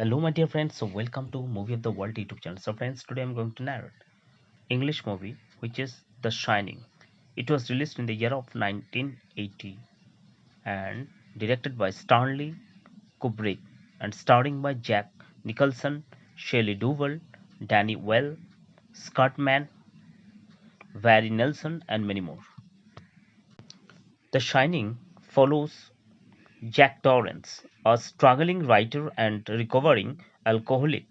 Hello, my dear friends. Welcome to Movie of the World YouTube channel. Friends, today I'm going to narrate English movie, which is The Shining. It was released in the year of 1980 and directed by Stanley Kubrick and starring by Jack Nicholson, Shelley Duvall, Danny Well, Scott Mann, Barry Nelson, and many more. The Shining follows Jack Torrance, a struggling writer and recovering alcoholic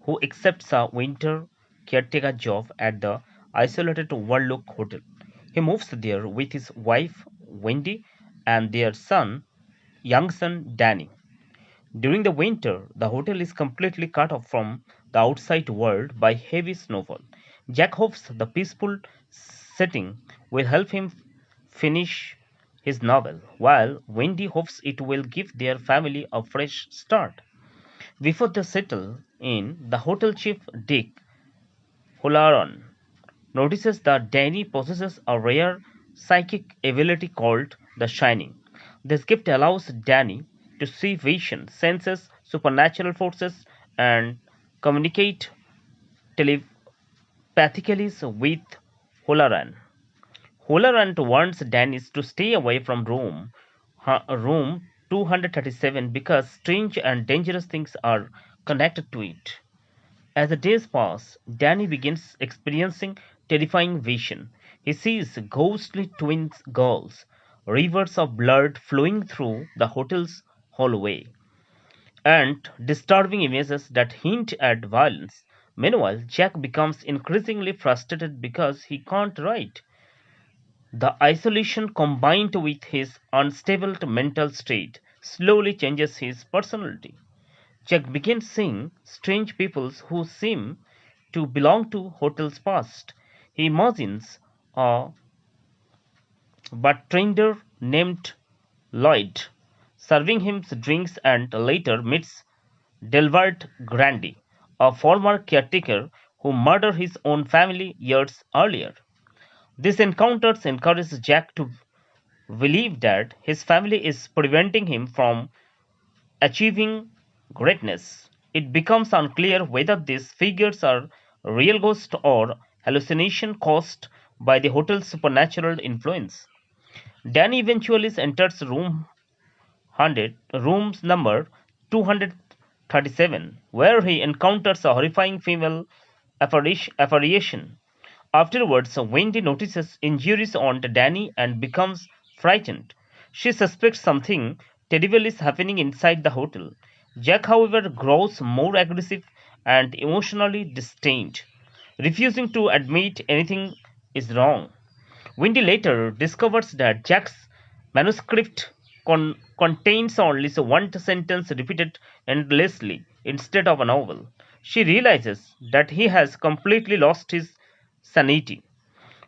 who accepts a winter caretaker job at the isolated Overlook Hotel. He moves there with his wife Wendy and their young son Danny. During the winter, the hotel is completely cut off from the outside world by heavy snowfall. Jack hopes the peaceful setting will help him finish his novel, while Wendy hopes it will give their family a fresh start. Before they settle in, the hotel chief Dick Holaron notices that Danny possesses a rare psychic ability called the Shining. This gift allows Danny to see vision, senses supernatural forces, and communicate telepathically with Holaran. Holaran warns Danny to stay away from room 237 because strange and dangerous things are connected to it. As the days pass, Danny begins experiencing terrifying vision. He sees ghostly twin girls, rivers of blood flowing through the hotel's hallway, and disturbing images that hint at violence. Meanwhile, Jack becomes increasingly frustrated because he can't write. The isolation combined with his unstable mental state slowly changes his personality. Jack begins seeing strange people who seem to belong to hotel's past. He imagines a bartender named Lloyd serving him drinks and later meets Delbert Grandi, a former caretaker who murdered his own family years earlier. These encounters encourage Jack to believe that his family is preventing him from achieving greatness. It becomes unclear whether these figures are real ghosts or hallucination caused by the hotel's supernatural influence. Danny eventually enters room's number 237, where he encounters a horrifying female apparition. Afterwards, Wendy notices injuries on Danny and becomes frightened. She suspects something terrible is happening inside the hotel. Jack, however, grows more aggressive and emotionally distant, refusing to admit anything is wrong. Wendy later discovers that Jack's manuscript contains only one sentence repeated endlessly instead of a novel. She realizes that he has completely lost his sanity.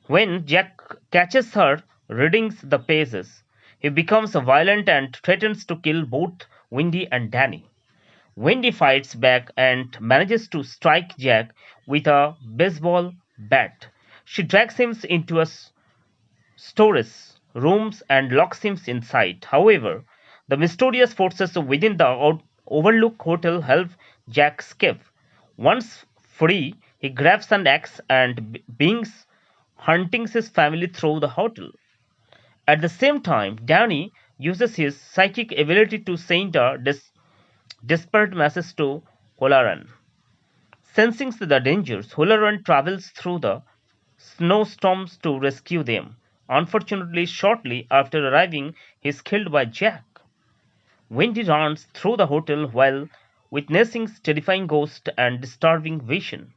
When Jack catches her reading the pages, he becomes violent and threatens to kill both Wendy and Danny. Wendy fights back and manages to strike Jack with a baseball bat. She drags him into a storage rooms and locks him inside. However, the mysterious forces within the Overlook Hotel help Jack escape. Once free, he grabs an axe and begins hunting his family through the hotel. At the same time, Danny uses his psychic ability to send a desperate message to Holaran. Sensing the dangers, Hularan travels through the snowstorms to rescue them. Unfortunately, shortly after arriving, he is killed by Jack. Wendy runs through the hotel while witnessing terrifying ghosts and disturbing vision.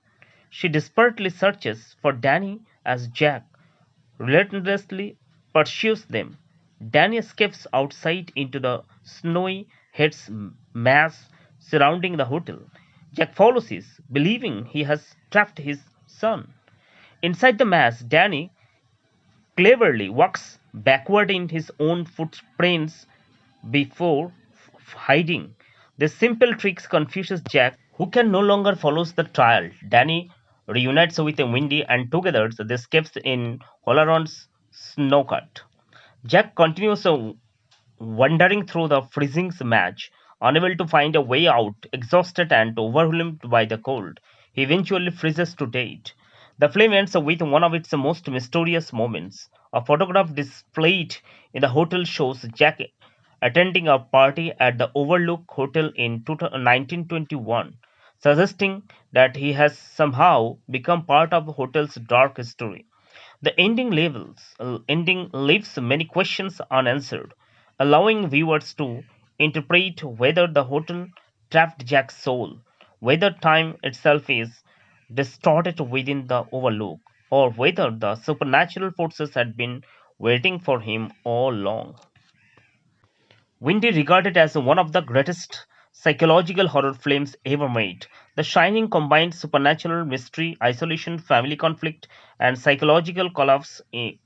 She desperately searches for Danny as Jack relentlessly pursues them. Danny escapes outside into the snowy head's mass surrounding the hotel. Jack follows his, believing he has trapped his son. Inside the mass, Danny cleverly walks backward in his own footprints before hiding. This simple trick confuses Jack, who can no longer follow the trail. Danny reunites with Windy and together they escape in Holaron's snowcat. Jack continues wandering through the freezing match Unable to find a way out, exhausted and overwhelmed by the cold, he eventually freezes to death. The film ends with one of its most mysterious moments. A photograph displayed in the hotel shows Jack attending a party at the Overlook Hotel in 1921, suggesting that he has somehow become part of the hotel's dark history. The ending leaves many questions unanswered, allowing viewers to interpret whether the hotel trapped Jack's soul, whether time itself is distorted within the overlook, or whether the supernatural forces had been waiting for him all along. Windy regarded as one of the greatest psychological horror films ever made. The Shining combined supernatural mystery, isolation, family conflict, and psychological collapse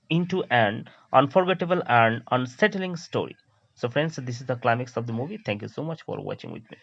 into an unforgettable and unsettling story. So, friends, this is the climax of the movie. Thank you so much for watching with me.